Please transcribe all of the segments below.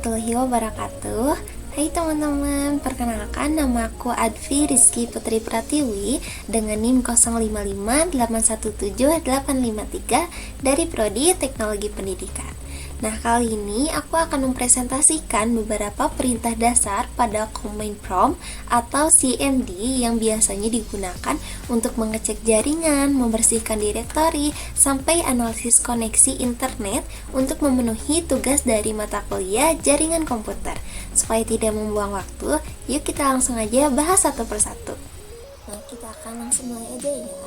warahmatullahi wabarakatuh. Hai teman-teman, perkenalkan nama aku Advi Rizky Putri Pratiwi dengan NIM 0558178853 dari Prodi Teknologi Pendidikan. Nah, kali ini aku akan mempresentasikan beberapa perintah dasar pada Command Prompt atau CMD yang biasanya digunakan untuk mengecek jaringan, membersihkan direktori, sampai analisis koneksi internet untuk memenuhi tugas dari mata kuliah jaringan komputer. Supaya tidak membuang waktu, yuk kita langsung aja bahas satu persatu. Nah, kita akan langsung mulai aja ya.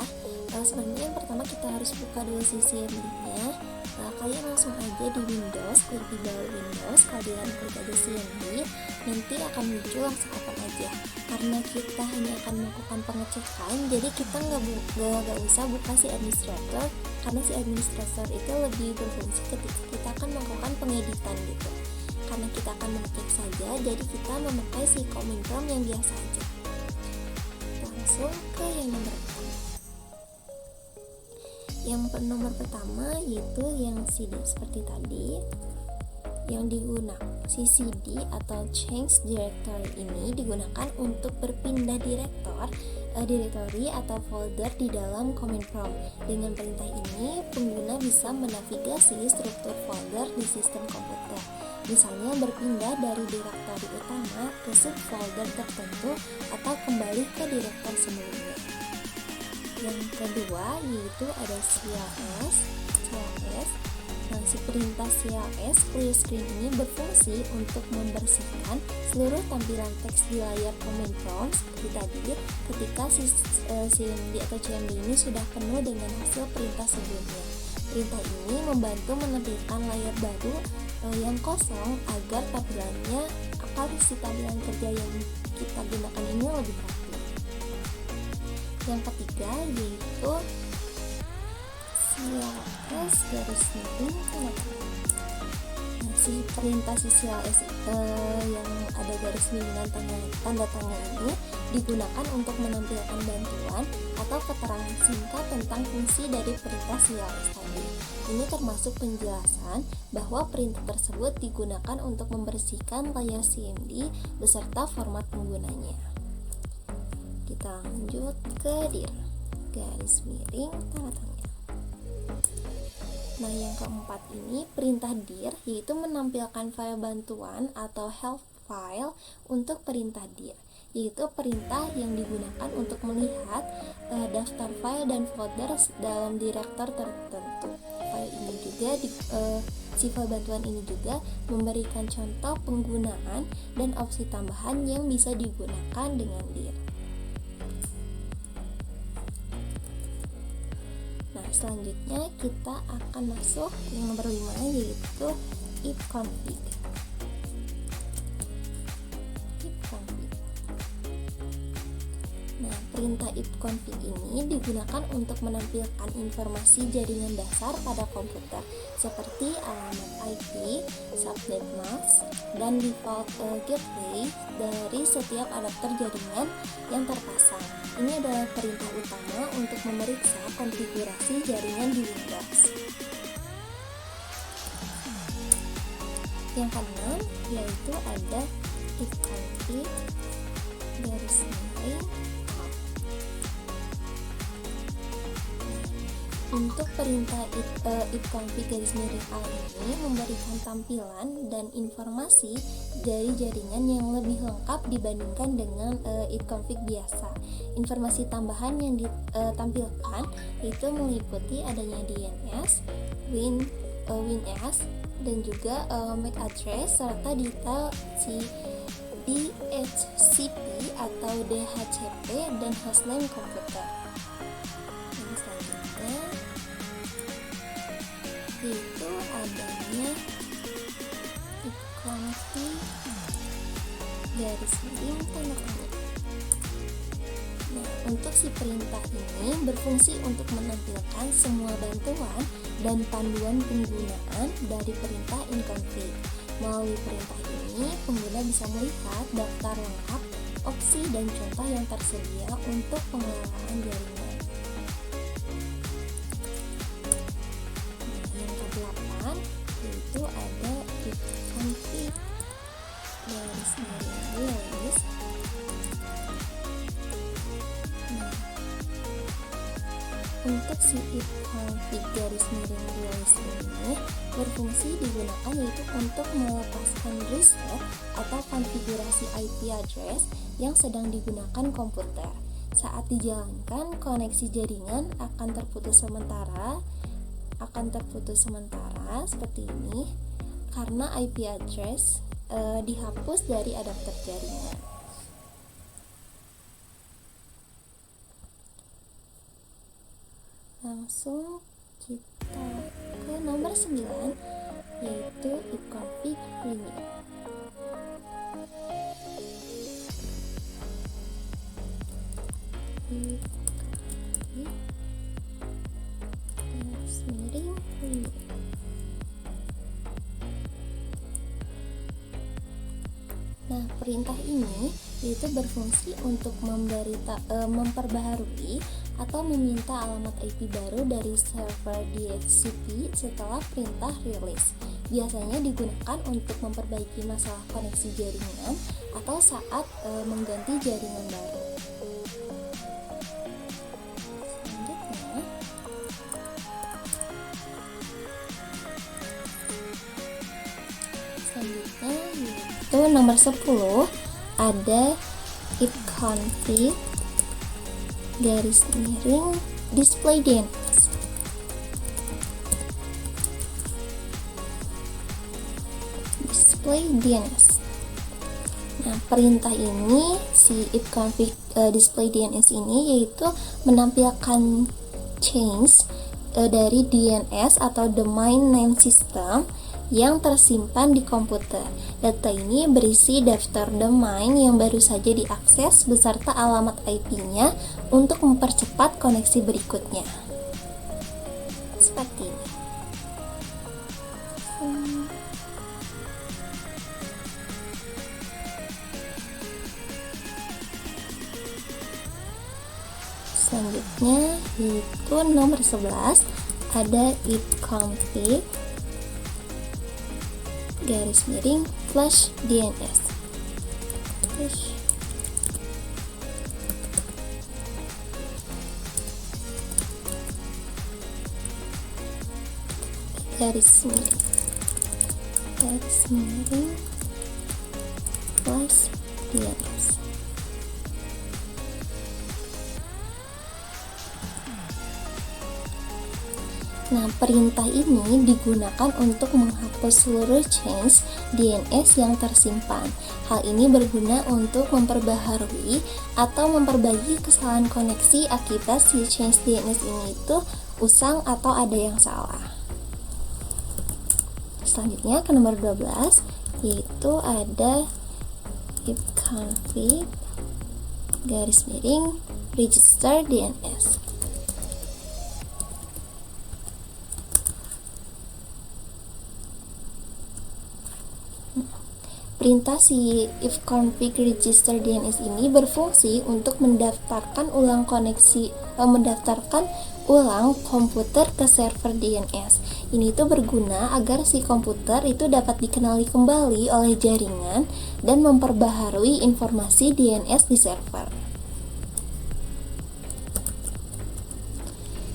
Sebenarnya yang pertama kita harus buka dulu CMD-nya. Kalian langsung aja di Windows, klik di bawah Windows, kalian klik aja CMD, nanti akan muncul langsung open aja. Karena kita hanya akan melakukan pengecekan, jadi kita nggak usah buka si administrator, karena si administrator itu lebih berfungsi ketika kita akan melakukan pengeditan gitu. Karena kita akan mengecek saja, jadi kita memakai si Command Prompt yang biasa aja. Langsung ke yang nomor pertama. Yang nomor pertama yaitu yang CD seperti tadi. Yang digunakan CD atau Change Directory ini digunakan untuk berpindah directory atau folder di dalam Command Prompt. Dengan perintah ini, pengguna bisa menavigasi struktur folder di sistem komputer. Misalnya berpindah dari direktori utama ke subfolder tertentu atau kembali ke direktori sebelumnya. Yang kedua yaitu ada CLS. Nah, si perintah CLS clear screen ini berfungsi untuk membersihkan seluruh tampilan teks di layar Command Prompt seperti tadi ketika si CMD atau CMD ini sudah penuh dengan hasil perintah sebelumnya. Perintah ini membantu menampilkan layar baru yang kosong agar tampilannya atau si tampilan kerja yang kita gunakan ini lebih rapi. Yang ketiga yaitu CLS garis miring tanda tangan. Nah, si perintah si CLS yang ada garis miring tanda tangan ini digunakan untuk menampilkan bantuan atau keterangan singkat tentang fungsi dari perintah CLS tadi. Ini termasuk penjelasan bahwa perintah tersebut digunakan untuk membersihkan layar CMD beserta format penggunanya. Kita lanjut ke dir, garis miring tanda tangan. Nah, yang keempat ini perintah dir yaitu menampilkan file bantuan atau help file untuk perintah dir, yaitu perintah yang digunakan untuk melihat daftar file dan folder dalam direktor tertentu. File ini juga si file bantuan ini juga memberikan contoh penggunaan dan opsi tambahan yang bisa digunakan dengan dir. Nah, selanjutnya kita akan masuk yang nomor 5 yaitu ifconfig. Nah, perintah ifconfig ini digunakan untuk menampilkan informasi jaringan dasar pada komputer seperti alamat IP, subnet mask, dan default gateway dari setiap adapter jaringan yang terpasang. Ini adalah perintah utama untuk memeriksa konfigurasi jaringan di Windows. Yang keenam yaitu ada ifconfig garis miring. Untuk perintah ifconfig garis miring A ini memberikan tampilan dan informasi dari jaringan yang lebih lengkap dibandingkan dengan ifconfig biasa. Informasi tambahan yang ditampilkan itu meliputi adanya DNS, WinS, dan juga MAC address serta detail si DHCP atau DHCP dan hostname komputer. Itu adanya ifconfig garis miring tanda tangan. Nah, untuk si perintah ini berfungsi untuk menampilkan semua bantuan dan panduan penggunaan dari perintah ifconfig. Melalui perintah ini, pengguna bisa melihat daftar lengkap, opsi dan contoh yang tersedia untuk pengelolaan jaringan. Yaitu ada ifconfig Untuk si ifconfig _release ini berfungsi digunakan yaitu untuk melepaskan reset atau konfigurasi IP address yang sedang digunakan komputer. Saat dijalankan, koneksi jaringan akan terputus sementara seperti ini karena IP address dihapus dari adapter jaringan. Langsung kita ke nomor 9, yaitu ifconfig renew. Nah, perintah ini yaitu berfungsi untuk memperbaharui atau meminta alamat IP baru dari server DHCP setelah perintah release. Biasanya digunakan untuk memperbaiki masalah koneksi jaringan atau saat mengganti jaringan baru. Selanjutnya yaitu nomor 10, ada ifconfig display DNS. Nah, perintah ini si ifconfig display DNS ini yaitu menampilkan change dari DNS atau domain name system yang tersimpan di komputer. Data ini berisi daftar domain yang baru saja diakses beserta alamat IP-nya untuk mempercepat koneksi berikutnya. Seperti ini. Selanjutnya yaitu nomor 11, ada ifconfig _flash DNS. Flash DNS. Nah, perintah ini digunakan untuk menghapus seluruh change DNS yang tersimpan. Hal ini berguna untuk memperbaharui atau memperbaiki kesalahan koneksi akibat si change DNS ini itu usang atau ada yang salah. Selanjutnya ke nomor 12, yaitu ada ifconfig _register DNS. Perintah si ifconfig register DNS ini berfungsi untuk mendaftarkan ulang komputer ke server DNS. Ini tuh berguna agar si komputer itu dapat dikenali kembali oleh jaringan dan memperbaharui informasi DNS di server.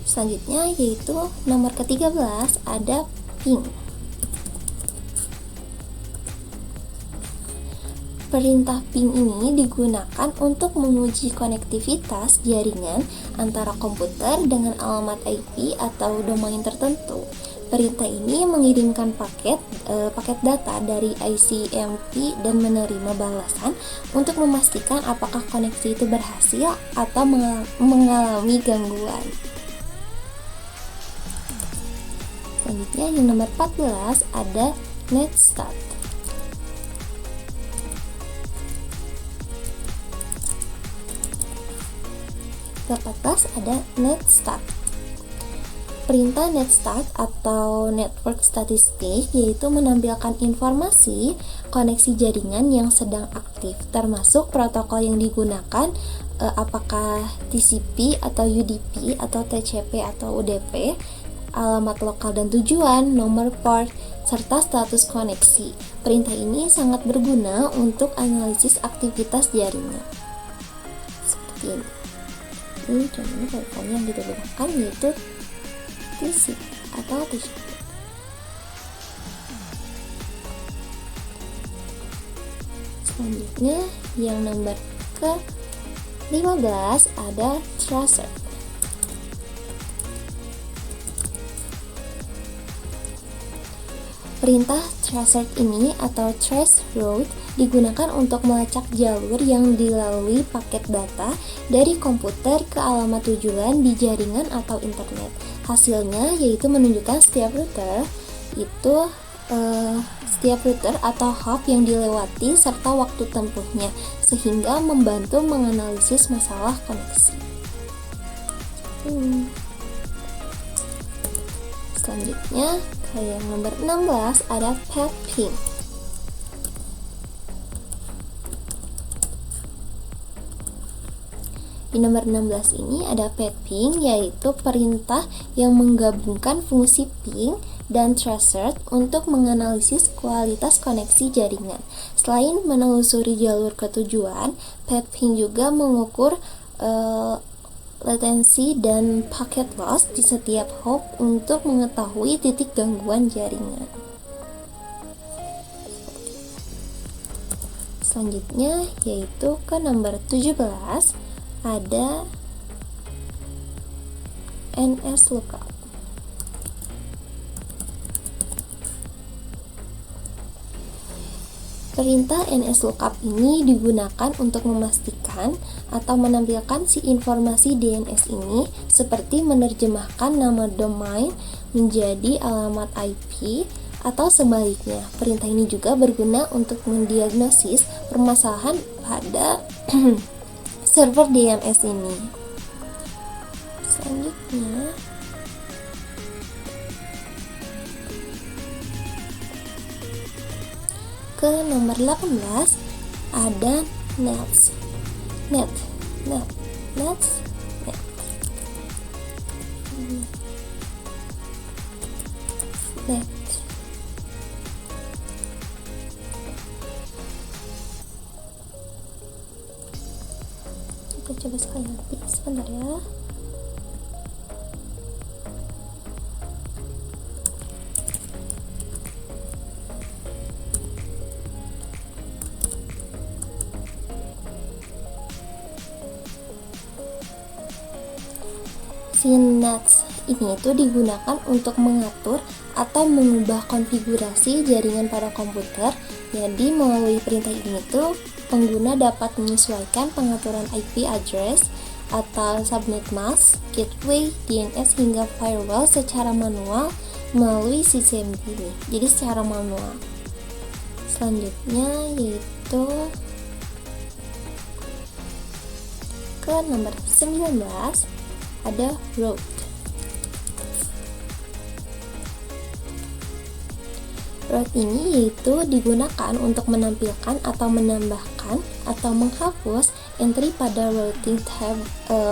Selanjutnya yaitu nomor ke-13, ada ping. Perintah ping ini digunakan untuk menguji konektivitas jaringan antara komputer dengan alamat IP atau domain tertentu. Perintah ini mengirimkan paket data dari ICMP dan menerima balasan untuk memastikan apakah koneksi itu berhasil atau mengalami gangguan. Selanjutnya yang nomor 14 ada netstart. Ke-14 ada netstart. Perintah netstart atau network statistik yaitu menampilkan informasi koneksi jaringan yang sedang aktif, termasuk protokol yang digunakan, apakah TCP atau UDP atau TCP atau UDP, alamat lokal dan tujuan, nomor port, serta status koneksi. Perintah ini sangat berguna untuk analisis aktivitas jaringan. Seperti ini. Ini contohnya protokol yang kita gunakan yaitu TCP atau TCP. Selanjutnya yang nomor ke-15 ada tracer. Perintah tracer ini atau trace route digunakan untuk melacak jalur yang dilalui paket data dari komputer ke alamat tujuan di jaringan atau internet. Hasilnya yaitu menunjukkan setiap router atau hop yang dilewati serta waktu tempuhnya, sehingga membantu menganalisis masalah koneksi. Selanjutnya yang nomor 16 ada pet ping. Di nomor 16 ini ada pet ping, yaitu perintah yang menggabungkan fungsi ping dan tracer untuk menganalisis kualitas koneksi jaringan. Selain menelusuri jalur ke tujuan, pet ping juga mengukur latensi dan packet loss di setiap hop untuk mengetahui titik gangguan jaringan. Selanjutnya yaitu ke nomor 17 ada NS lookup. Perintah NS lookup ini digunakan untuk memastikan atau menampilkan si informasi DNS ini, seperti menerjemahkan nama domain menjadi alamat IP atau sebaliknya. Perintah ini juga berguna untuk mendiagnosis permasalahan pada server DNS ini. Selanjutnya ke nomor 18 ada net. Kita coba sekali lagi, sebentar ya. Net ini itu digunakan untuk mengatur atau mengubah konfigurasi jaringan pada komputer. Jadi melalui perintah ini tuh pengguna dapat menyesuaikan pengaturan IP address atau subnet mask, gateway, DNS hingga firewall secara manual melalui CCMP ini. Jadi secara manual. Selanjutnya yaitu ke nomor 19 ada route. Route ini yaitu digunakan untuk menampilkan atau menambahkan atau menghapus entry pada routing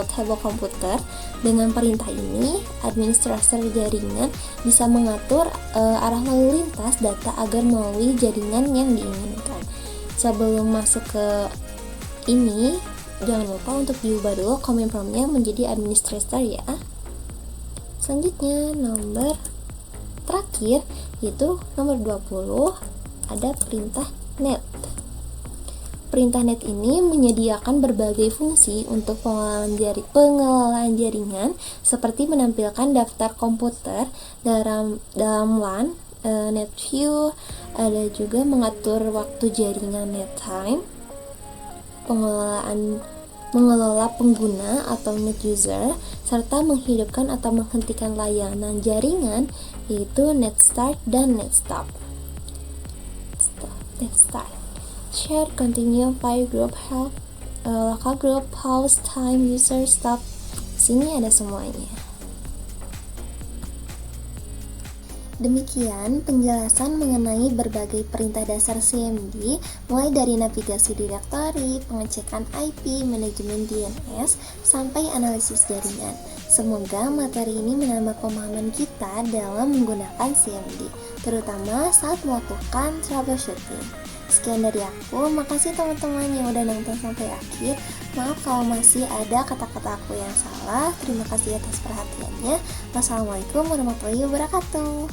table komputer. Dengan perintah ini, administrator jaringan bisa mengatur arah lalu lintas data agar melalui jaringan yang diinginkan. Sebelum masuk ke ini, jangan lupa untuk diubah dulu command promptnya menjadi administrator ya. Selanjutnya nomor terakhir yaitu nomor 20 ada perintah net. Perintah net ini menyediakan berbagai fungsi untuk pengelolaan jaringan, seperti menampilkan daftar komputer dalam LAN, net view, ada juga mengatur waktu jaringan net time, mengelola pengguna atau net user, serta menghidupkan atau menghentikan layanan jaringan yaitu net start dan net stop. Net start, share, continue, file group, help, local group, pause, time, user, stop. Sini ada semuanya. Demikian penjelasan mengenai berbagai perintah dasar CMD, mulai dari navigasi direktori, pengecekan IP, manajemen DNS, sampai analisis jaringan. Semoga materi ini menambah pemahaman kita dalam menggunakan CMD, terutama saat melakukan troubleshooting. Sekian dari aku, makasih teman-teman yang udah nonton sampai akhir. Maaf kalau masih ada kata-kata aku yang salah. Terima kasih atas perhatiannya. Wassalamualaikum warahmatullahi wabarakatuh.